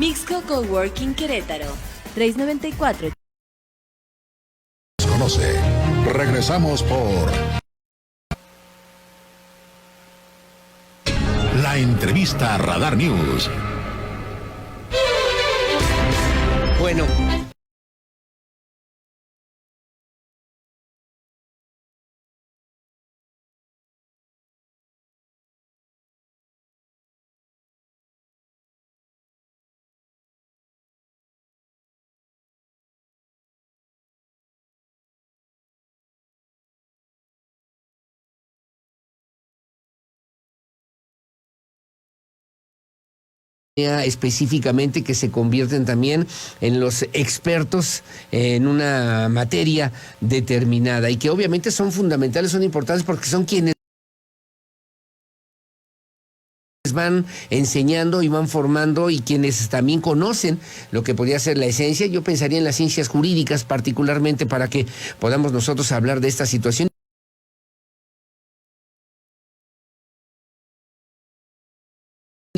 Mixco Coworking Querétaro, 694. Conoce. Regresamos por la entrevista Radar News. Bueno. Específicamente que se convierten también en los expertos en una materia determinada y que obviamente son fundamentales, son importantes porque son quienes van enseñando y van formando y quienes también conocen lo que podría ser la esencia. Yo pensaría en las ciencias jurídicas particularmente para que podamos nosotros hablar de esta situación.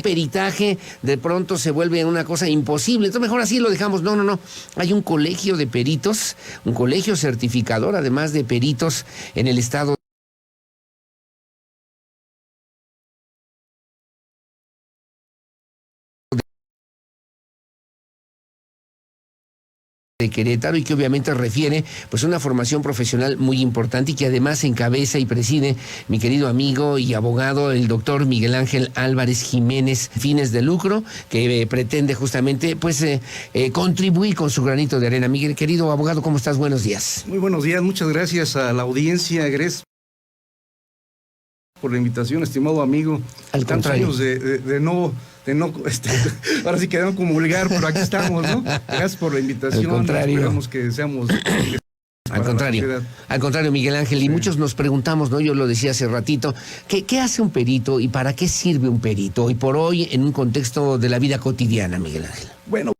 Peritaje de pronto se vuelve una cosa imposible, entonces mejor así lo dejamos. No, hay un colegio de peritos, un colegio certificador además de peritos en el estado de Querétaro y que obviamente refiere pues una formación profesional muy importante y que además encabeza y preside mi querido amigo y abogado el doctor Miguel Ángel Álvarez Jiménez, fines de lucro, que pretende justamente pues contribuir con su granito de arena. Miguel, querido abogado, ¿cómo estás? Buenos días. Muy buenos días, muchas gracias a la audiencia, Gres, por la invitación, estimado amigo. Al contrario. Años de no, ahora sí quedamos como vulgar, pero aquí estamos, ¿no? Gracias por la invitación. Al contrario. Esperamos que seamos... Al contrario, Miguel Ángel, y muchos nos preguntamos, ¿no? Yo lo decía hace ratito, ¿qué hace un perito y para qué sirve un perito hoy por hoy en un contexto de la vida cotidiana, Miguel Ángel? Bueno,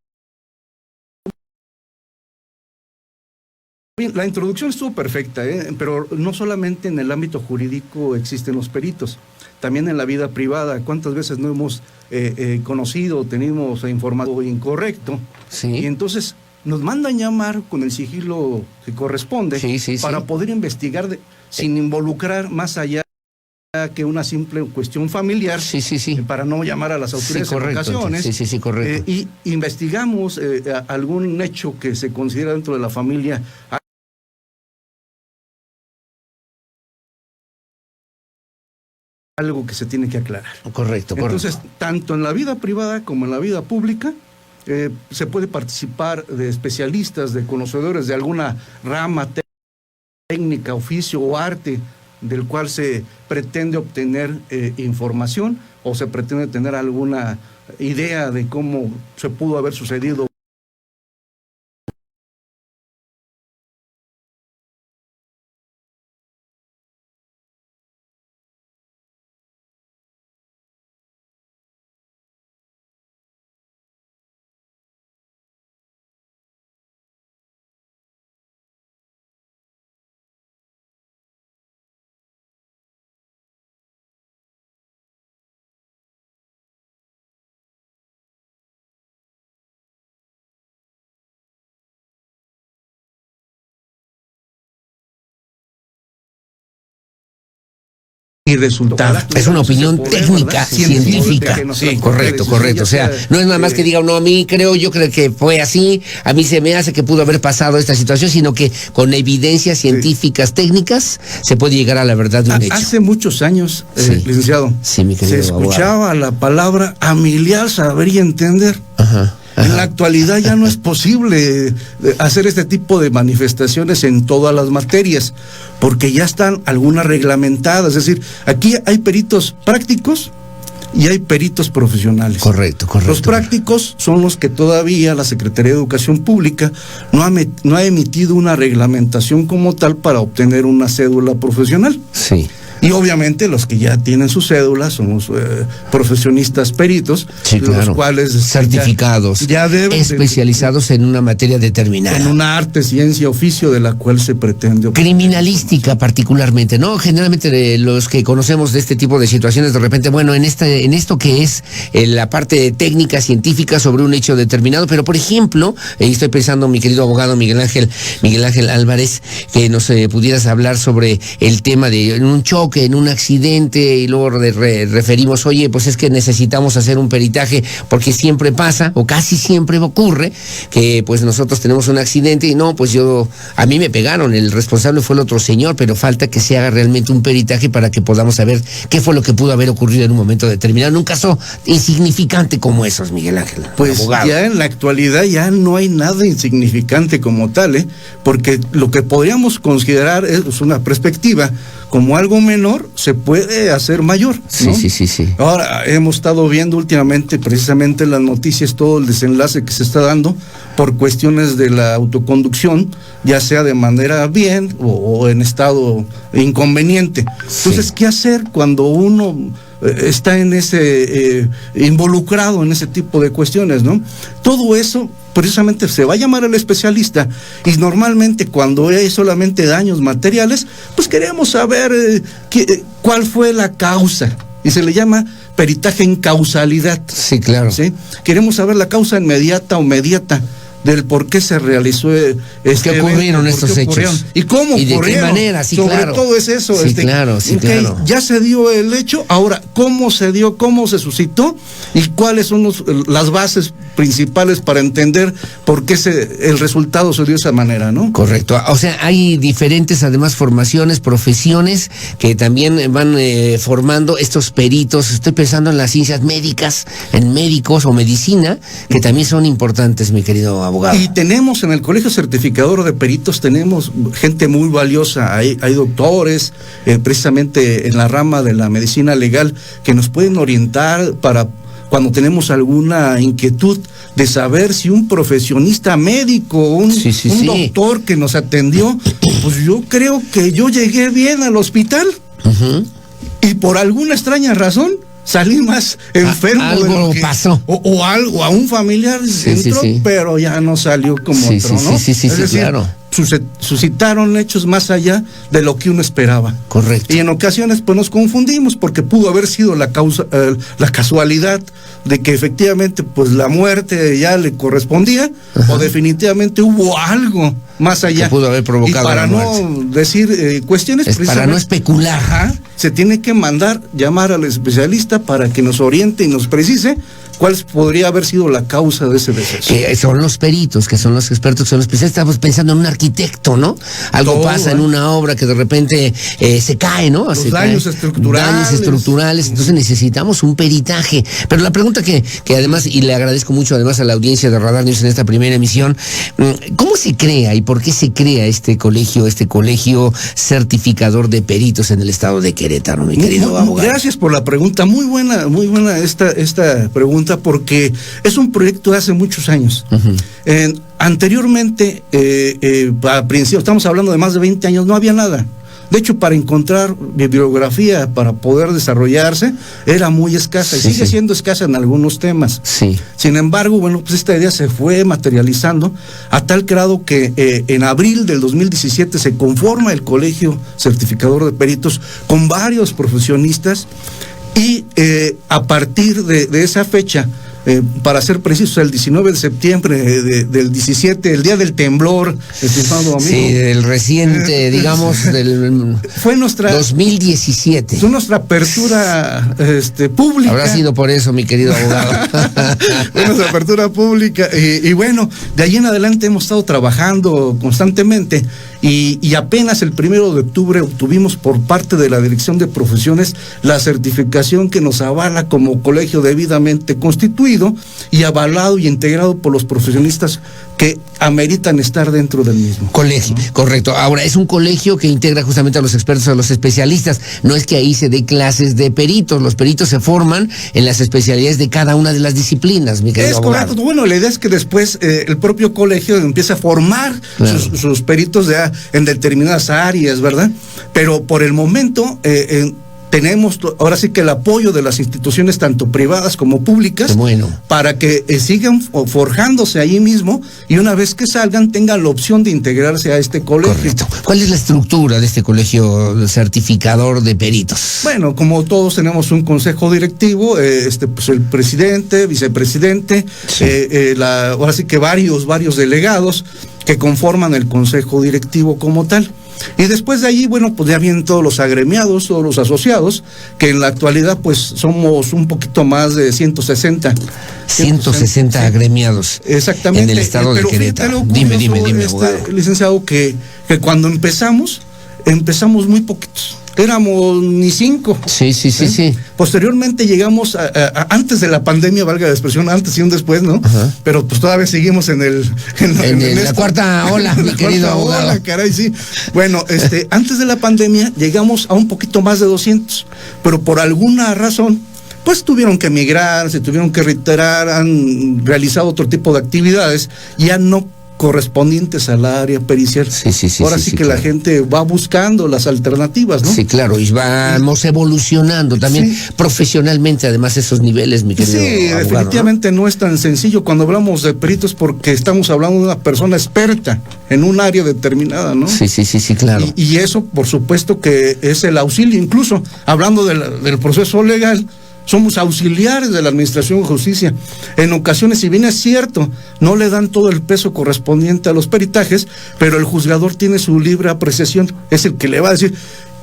bien, la introducción estuvo perfecta, pero no solamente en el ámbito jurídico existen los peritos, también en la vida privada. ¿Cuántas veces no hemos conocido, tenemos informado incorrecto? Sí. Y entonces nos mandan llamar con el sigilo que corresponde para poder investigar sin involucrar más allá que una simple cuestión familiar, para no llamar a las autoridades en ocasiones. Sí, correcto. Y investigamos algún hecho que se considera dentro de la familia algo que se tiene que aclarar. Correcto. Entonces, tanto en la vida privada como en la vida pública, se puede participar de especialistas, de conocedores de alguna rama técnica, oficio o arte del cual se pretende obtener información o se pretende tener alguna idea de cómo se pudo haber sucedido. Y resultado. Es una opinión técnica, científica. Correcto. O sea, no es nada más que diga, no, yo creo que fue así, a mí se me hace que pudo haber pasado esta situación, sino que con evidencias científicas, técnicas, se puede llegar a la verdad de un hecho. Hace muchos años, licenciado, mi querido se escuchaba abogado la palabra familiar saber y entender. Ajá. En la actualidad ya no es posible hacer este tipo de manifestaciones en todas las materias, porque ya están algunas reglamentadas. Es decir, aquí hay peritos prácticos y hay peritos profesionales. Correcto. Los prácticos son los que todavía la Secretaría de Educación Pública no ha emitido una reglamentación como tal para obtener una cédula profesional. Sí. Y obviamente los que ya tienen su cédula somos profesionistas peritos, Sí, los claro. cuales certificados, ya deben especializados en una materia determinada. en una arte, ciencia, oficio de la cual se pretende. Criminalística particularmente, ¿no? Generalmente los que conocemos de este tipo de situaciones, de repente, bueno, en esto que es la parte técnica, científica sobre un hecho determinado, pero por ejemplo, estoy pensando, mi querido abogado Miguel Ángel Álvarez, que nos pudieras hablar sobre el tema de un choque, en un accidente, y luego referimos, oye, pues es que necesitamos hacer un peritaje, porque siempre pasa, o casi siempre ocurre, que pues nosotros tenemos un accidente y no, pues a mí me pegaron, el responsable fue el otro señor, pero falta que se haga realmente un peritaje para que podamos saber qué fue lo que pudo haber ocurrido en un momento determinado, en un caso insignificante como esos, Miguel Ángel. Pues abogado. ya en la actualidad ya no hay nada insignificante como tal, porque lo que podríamos considerar es una perspectiva como algo menor, se puede hacer mayor, ¿no? Sí. Ahora, hemos estado viendo últimamente precisamente en las noticias todo el desenlace que se está dando por cuestiones de la autoconducción, ya sea de manera bien o en estado inconveniente. Entonces, ¿qué hacer cuando uno está en involucrado en ese tipo de cuestiones, ¿no? Todo eso precisamente se va a llamar al especialista, y normalmente cuando hay solamente daños materiales, pues queremos saber cuál fue la causa, y se le llama peritaje en causalidad. Sí, claro. ¿Sí? Queremos saber la causa inmediata o mediata del por qué se realizó ¿Qué ocurrieron estos hechos? ¿Y cómo ¿Y de ocurrieron? qué manera? Sí, Sobre claro. todo es eso. Sí, claro. Ya se dio el hecho, ahora, ¿cómo se dio? ¿Cómo se suscitó? ¿Y cuáles son las bases principales para entender por qué el resultado se dio de esa manera, ¿no? Correcto. O sea, hay diferentes, además, formaciones, profesiones que también van formando estos peritos. Estoy pensando en las ciencias médicas, en médicos o medicina, que también son importantes, mi querido abogado. Y tenemos en el Colegio Certificador de Peritos, tenemos gente muy valiosa, hay doctores, precisamente en la rama de la medicina legal, que nos pueden orientar para cuando tenemos alguna inquietud de saber si un profesionista médico, un doctor que nos atendió, pues yo creo que yo llegué bien al hospital, y por alguna extraña razón salí más enfermo. Algo pasó. O algo, a un familiar entró, pero ya no salió como otro, ¿no? Sí, claro. Suscitaron hechos más allá de lo que uno esperaba. Correcto. Y en ocasiones pues nos confundimos, porque pudo haber sido la casualidad de que efectivamente pues la muerte ya le correspondía, o definitivamente hubo algo más allá que pudo haber provocado. Y para la muerte. no decir cuestiones, para no especular. Se tiene que llamar al especialista para que nos oriente y nos precise cuál podría haber sido la causa de ese deceso. Que son los peritos, que son los expertos, que son los especialistas. Estamos pensando en un arquitecto, ¿no? Algo pasa en una obra que de repente se cae, ¿no? Los daños estructurales. Entonces necesitamos un peritaje. Pero la pregunta que además, y le agradezco mucho además a la audiencia de Radar News en esta primera emisión, ¿cómo se crea y por qué se crea este colegio certificador de peritos en el estado de Querétaro, mi querido abogado? Gracias por la pregunta, muy buena esta pregunta, porque es un proyecto de hace muchos años. Anteriormente, a principios, estamos hablando de más de 20 años, no había nada. De hecho, para encontrar bibliografía para poder desarrollarse era muy escasa, y sigue siendo escasa en algunos temas. Sin embargo, bueno, pues esta idea se fue materializando a tal grado que en abril del 2017 se conforma el Colegio Certificador de Peritos con varios profesionistas, y a partir de esa fecha, para ser precisos, el 19 de septiembre del 17, el día del temblor, estimado amigo. Sí, del reciente, digamos, fue nuestra 2017. Fue nuestra apertura pública. Habrá sido por eso, mi querido abogado. Fue nuestra apertura pública, y bueno, de allí en adelante hemos estado trabajando constantemente, y apenas el 1 de octubre obtuvimos por parte de la Dirección de Profesiones la certificación que nos avala como colegio debidamente constituido, establecido y avalado y integrado por los profesionistas que ameritan estar dentro del mismo. Colegio, correcto. Ahora, es un colegio que integra justamente a los expertos, a los especialistas. No es que ahí se dé clases de peritos. Los peritos se forman en las especialidades de cada una de las disciplinas, mi querido abogado. Correcto. Bueno, la idea es que después el propio colegio empieza a formar sus peritos ya en determinadas áreas, ¿verdad? Pero por el momento tenemos ahora sí que el apoyo de las instituciones tanto privadas como públicas para que sigan forjándose allí mismo y una vez que salgan tengan la opción de integrarse a este colegio. Correcto. ¿Cuál es la estructura de este colegio certificador de peritos? Bueno, como todos tenemos un consejo directivo, pues el presidente, vicepresidente, ahora sí que varios delegados que conforman el consejo directivo como tal. Y después de allí, bueno, pues ya vienen todos los agremiados, todos los asociados, que en la actualidad pues somos un poquito más de 160. 160 agremiados. Exactamente. En el estado de Querétaro. Dime, abogado. Licenciado, que cuando empezamos muy poquitos. Éramos ni 5. Sí. Posteriormente llegamos antes de la pandemia, valga la expresión, antes y un después, ¿no? Ajá. Pero pues todavía seguimos en la cuarta ola, mi querido abogado. Ola, caray, sí. Bueno, antes de la pandemia llegamos a un poquito más de 200, pero por alguna razón pues tuvieron que emigrar, se tuvieron que retirar, han realizado otro tipo de actividades, ya no correspondientes al área pericial. Ahora sí que la gente va buscando las alternativas, ¿no? Sí, claro, y vamos evolucionando también profesionalmente, además, esos niveles, mi querido abogado, definitivamente ¿no? No es tan sencillo cuando hablamos de peritos porque estamos hablando de una persona experta en un área determinada, ¿no? Sí, claro. Y eso, por supuesto, que es el auxilio, incluso hablando del proceso legal. Somos auxiliares de la Administración de Justicia. En ocasiones, si bien es cierto, no le dan todo el peso correspondiente a los peritajes, pero el juzgador tiene su libre apreciación, es el que le va a decir,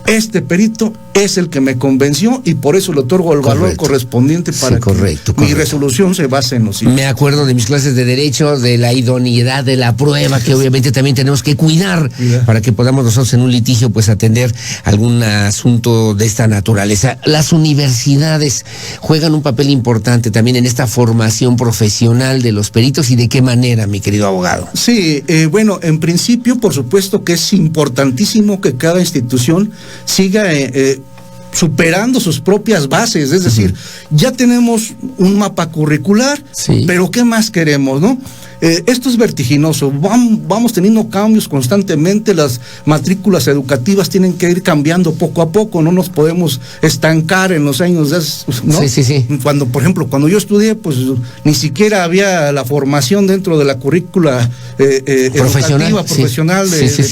este perito es el que me convenció y por eso le otorgo el valor correspondiente para que mi resolución se base en los hechos. Me acuerdo de mis clases de Derecho, de la idoneidad de la prueba, que obviamente también tenemos que cuidar para que podamos nosotros en un litigio pues atender algún asunto de esta naturaleza. Las universidades juegan un papel importante también en esta formación profesional de los peritos y de qué manera, mi querido abogado. Sí, bueno, en principio, por supuesto que es importantísimo que cada institución siga superando sus propias bases, es decir, ya tenemos un mapa curricular, pero ¿qué más queremos, no? Esto es vertiginoso, vamos teniendo cambios constantemente, las matrículas educativas tienen que ir cambiando poco a poco, no nos podemos estancar en los años, ¿no? Sí. Cuando, por ejemplo, cuando yo estudié, pues ni siquiera había la formación dentro de la currícula profesional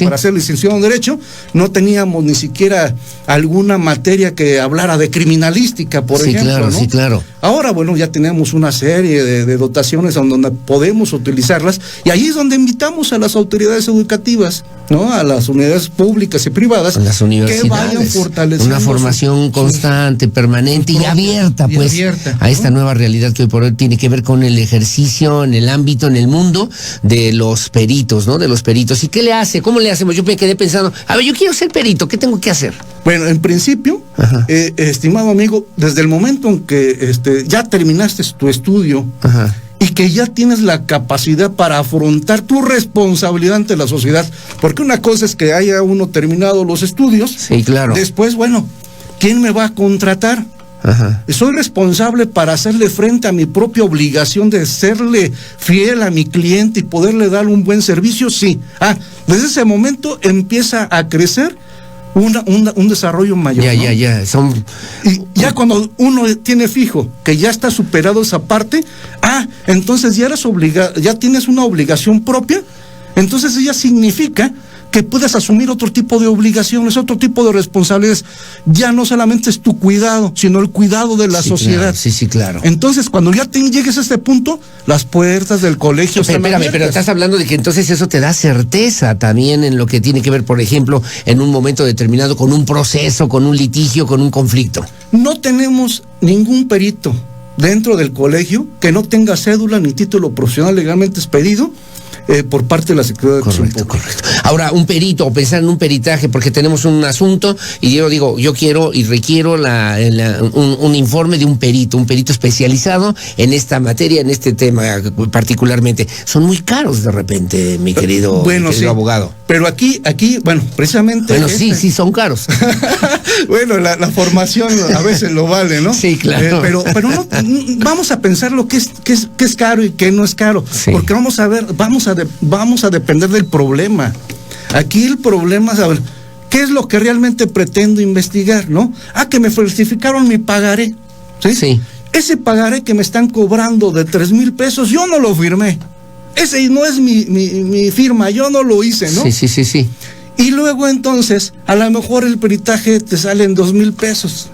para ser licenciado en Derecho, no teníamos ni siquiera alguna materia que hablara de criminalística, por ejemplo. Claro, ¿no? Sí, claro. Ahora, bueno, ya tenemos una serie de dotaciones donde podemos utilizarlas, y ahí es donde invitamos a las autoridades educativas, ¿no? A las unidades públicas y privadas, a las universidades, que vayan fortaleciendo una formación constante, permanente y abierta, a esta nueva realidad que hoy por hoy tiene que ver con el ejercicio en el ámbito, en el mundo de los peritos, ¿no? De los peritos. ¿Y qué le hace? ¿Cómo le hacemos? Yo me quedé pensando, a ver, yo quiero ser perito, ¿qué tengo que hacer? Bueno, en principio, estimado amigo, desde el momento en que ya terminaste tu estudio, y que ya tienes la capacidad para afrontar tu responsabilidad ante la sociedad, porque una cosa es que haya uno terminado los estudios, claro. Después, bueno, ¿quién me va a contratar? Soy responsable para hacerle frente a mi propia obligación de serle fiel a mi cliente y poderle dar un buen servicio, sí. Desde ese momento empieza a crecer un desarrollo mayor. Ya. Y ya cuando uno tiene fijo que ya está superado esa parte, entonces ya eres ya tienes una obligación propia, entonces ya significa que puedes asumir otro tipo de obligaciones, otro tipo de responsabilidades. Ya no solamente es tu cuidado, sino el cuidado de la sociedad. Claro. Entonces, cuando ya llegues a este punto, las puertas del colegio están abiertas. Pero estás hablando de que entonces eso te da certeza también en lo que tiene que ver, por ejemplo, en un momento determinado con un proceso, con un litigio, con un conflicto. No tenemos ningún perito dentro del colegio que no tenga cédula ni título profesional legalmente expedido por parte de la Secretaría de Educación Correcto, Pública. correcto. Ahora, un perito, o pensar en un peritaje, porque tenemos un asunto, y yo digo, yo quiero y requiero un informe de un perito especializado en esta materia, en este tema particularmente. Son muy caros de repente, mi querido Sí, abogado. Pero aquí, bueno, precisamente... Bueno, sí, son caros. Bueno, la formación a veces lo vale, ¿no? Sí, claro. Pero no, vamos a pensar lo que es caro y qué no es caro. Sí. Porque vamos a depender del problema. Aquí el problema es, a ver, ¿qué es lo que realmente pretendo investigar, no? Que me falsificaron mi pagaré. ¿Sí? Sí. Ese pagaré que me están cobrando de 3,000 pesos, yo no lo firmé. Ese no es mi firma, yo no lo hice, ¿no? Sí. Y luego entonces, a lo mejor el peritaje te sale en 2,000 pesos.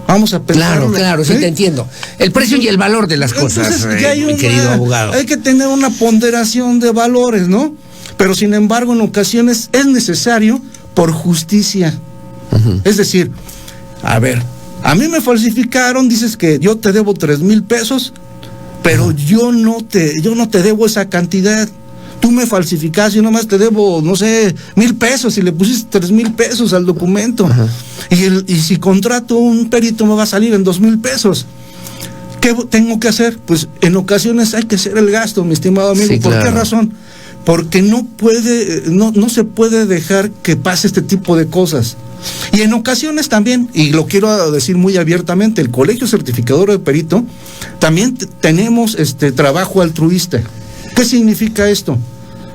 Vamos a pensarlo. Claro, sí te entiendo. El precio y el valor de las cosas, Entonces, ya mi querido abogado. Hay que tener una ponderación de valores, ¿no? Pero sin embargo, en ocasiones es necesario por justicia. Uh-huh. Es decir, a ver, a mí me falsificaron, dices que yo te debo 3,000 pesos, pero yo no te debo esa cantidad. Tú me falsificas y nomás te debo, no sé, 1,000 pesos y le pusiste 3,000 pesos al documento. Uh-huh. Y si contrato un perito me va a salir en 2,000 pesos. ¿Qué tengo que hacer? Pues en ocasiones hay que hacer el gasto, mi estimado amigo. Sí, ¿Por claro. qué razón? Porque no se puede dejar que pase este tipo de cosas. Y en ocasiones también, y lo quiero decir muy abiertamente, el Colegio Certificador de Perito, también tenemos trabajo altruista. ¿Qué significa esto?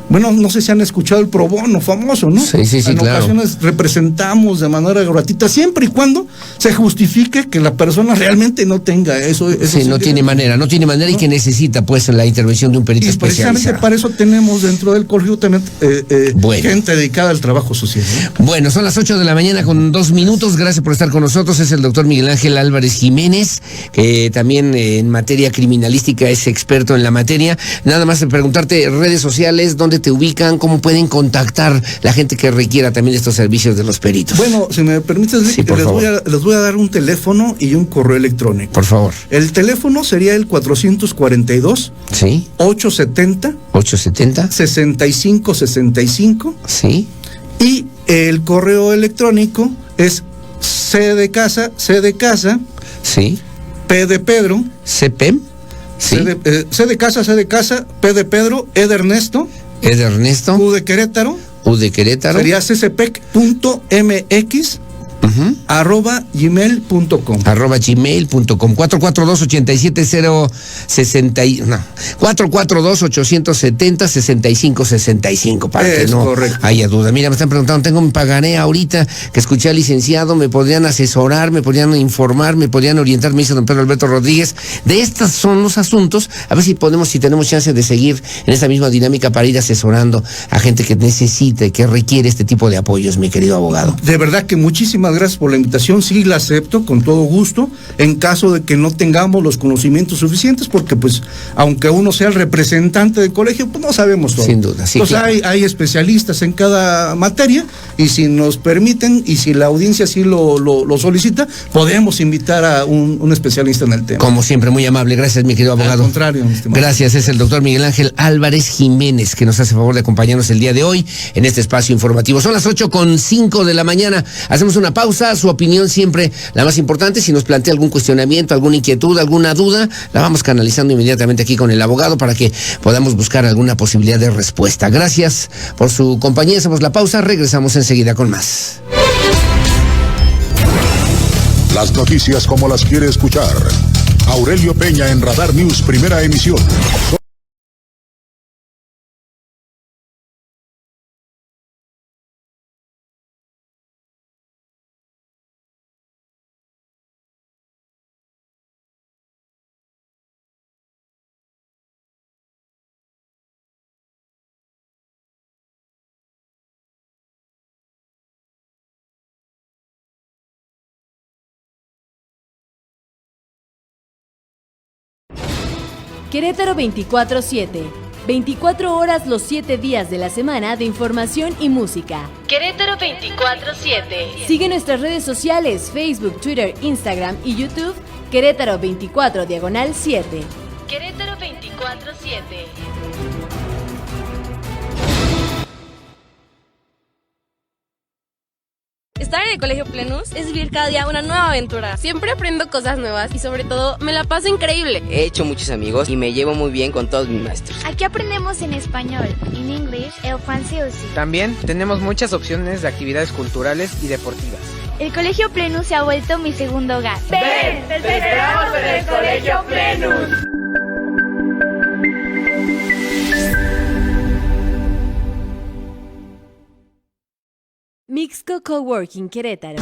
Bueno, no sé si han escuchado el pro bono famoso, ¿no? Sí, en claro. ocasiones representamos de manera gratuita, siempre y cuando se justifique que la persona realmente no tenga eso. Sí, no tiene manera y que necesita pues la intervención de un perito y especializado. precisamente para eso tenemos dentro del colegio también gente dedicada al trabajo social, ¿no? Bueno, son las 8 de la mañana con 2 minutos. Gracias por estar con nosotros. Es el doctor Miguel Ángel Álvarez Jiménez, que también en materia criminalística es experto en la materia. Nada más preguntarte, redes sociales, ¿dónde te ubican? ¿Cómo pueden contactar la gente que requiera también estos servicios de los peritos? Bueno, si me permites, Sí, por favor. les voy a dar un teléfono y un correo electrónico. Por favor. El teléfono sería el 442 Sí. 870 870. 6565 Sí. y el correo electrónico es C de casa, Sí. P de Pedro, CPEM. Sí. C de casa, P de Pedro, E de Ernesto, Es de Ernesto. U de Querétaro, U de Querétaro. sería ccpec.mx Uh-huh. @gmail.com. @gmail.com 442-870-6565 para que Es no correcto. haya duda. Mira, me están preguntando, tengo mi pagaré ahorita que escuché al licenciado, me podrían asesorar, me podrían informar, me podrían orientar, me dice don Pedro Alberto Rodríguez. De estos son los asuntos, a ver si tenemos chance de seguir en esta misma dinámica para ir asesorando a gente que necesita y que requiere este tipo de apoyos, mi querido abogado. De verdad que muchísimas gracias por la invitación, sí la acepto con todo gusto, en caso de que no tengamos los conocimientos suficientes, porque pues, aunque uno sea el representante del colegio, pues no sabemos todo. Sin duda, sí, Entonces claro. hay especialistas en cada materia, y si nos permiten, y si la audiencia así lo solicita, podemos invitar a un especialista en el tema. Como siempre, muy amable. Gracias, mi querido abogado. Al contrario, mi estimado. Gracias, es el doctor Miguel Ángel Álvarez Jiménez, que nos hace favor de acompañarnos el día de hoy en este espacio informativo. Son las 8:05 de la mañana. Hacemos una pausa. Su opinión siempre la más importante. Si nos plantea algún cuestionamiento, alguna inquietud, alguna duda, la vamos canalizando inmediatamente aquí con el abogado para que podamos buscar alguna posibilidad de respuesta. Gracias por su compañía. Hacemos la pausa. Regresamos enseguida con más. Las noticias como las quiere escuchar. Aurelio Peña en Radar News, primera emisión. Querétaro 24/7. 24 horas los 7 días de la semana de información y música. Querétaro 24/7. Sigue nuestras redes sociales, Facebook, Twitter, Instagram y YouTube. Querétaro 24/7. Querétaro 24/7. de Colegio Plenus es vivir cada día una nueva aventura. Siempre aprendo cosas nuevas y sobre todo me la paso increíble. He hecho muchos amigos y me llevo muy bien con todos mis maestros. Aquí aprendemos en español, en inglés, el francés. También tenemos muchas opciones de actividades culturales y deportivas. El Colegio Plenus se ha vuelto mi segundo hogar. ¡Ven! ¡Te esperamos en el Colegio Plenus! Mixco Coworking Querétaro.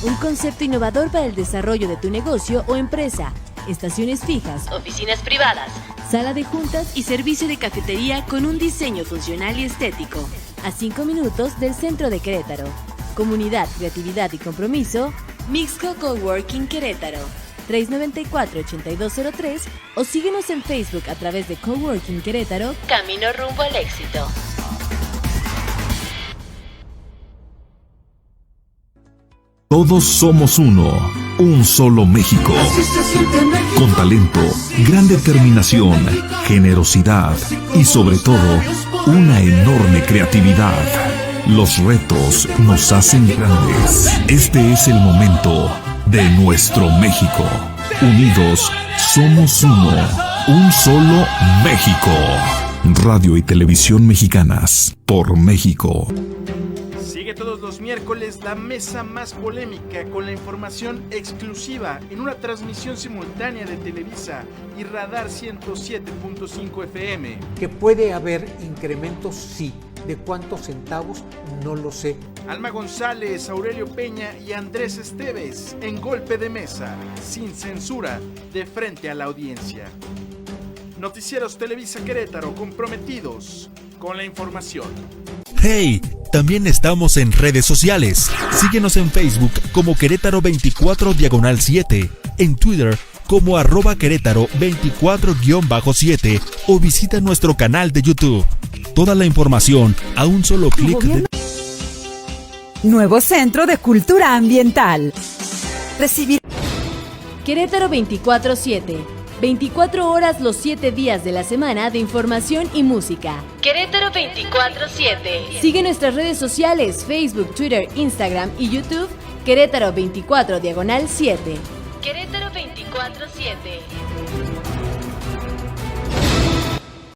Un concepto innovador para el desarrollo de tu negocio o empresa. Estaciones fijas, oficinas privadas, sala de juntas y servicio de cafetería con un diseño funcional y estético. A 5 minutos del centro de Querétaro. Comunidad, creatividad y compromiso. Mixco Coworking Querétaro. 394-8203 o síguenos en Facebook a través de Coworking Querétaro. Camino rumbo al éxito. Todos somos uno, un solo México. Con talento, gran determinación, generosidad y sobre todo, una enorme creatividad. Los retos nos hacen grandes. Este es el momento de nuestro México. Unidos, somos uno, un solo México. Radio y Televisión Mexicanas, por México. Sigue todos los miércoles la mesa más polémica con la información exclusiva en una transmisión simultánea de Televisa y Radar 107.5 FM. Que puede haber incrementos, sí. ¿De cuántos centavos? No lo sé. Alma González, Aurelio Peña y Andrés Esteves en Golpe de Mesa, sin censura, de frente a la audiencia. Noticieros Televisa Querétaro, comprometidos con la información. ¡Hey! También estamos en redes sociales. Síguenos en Facebook como Querétaro 24/7, en Twitter como @Querétaro 24-7 o visita nuestro canal de YouTube. Toda la información a un solo clic de... Nuevo Centro de Cultura Ambiental. Recibir Querétaro 24/7. 24 horas los 7 días de la semana de información y música. Querétaro 24/7. Sigue nuestras redes sociales, Facebook, Twitter, Instagram y YouTube. Querétaro 24/7. Querétaro 24/7.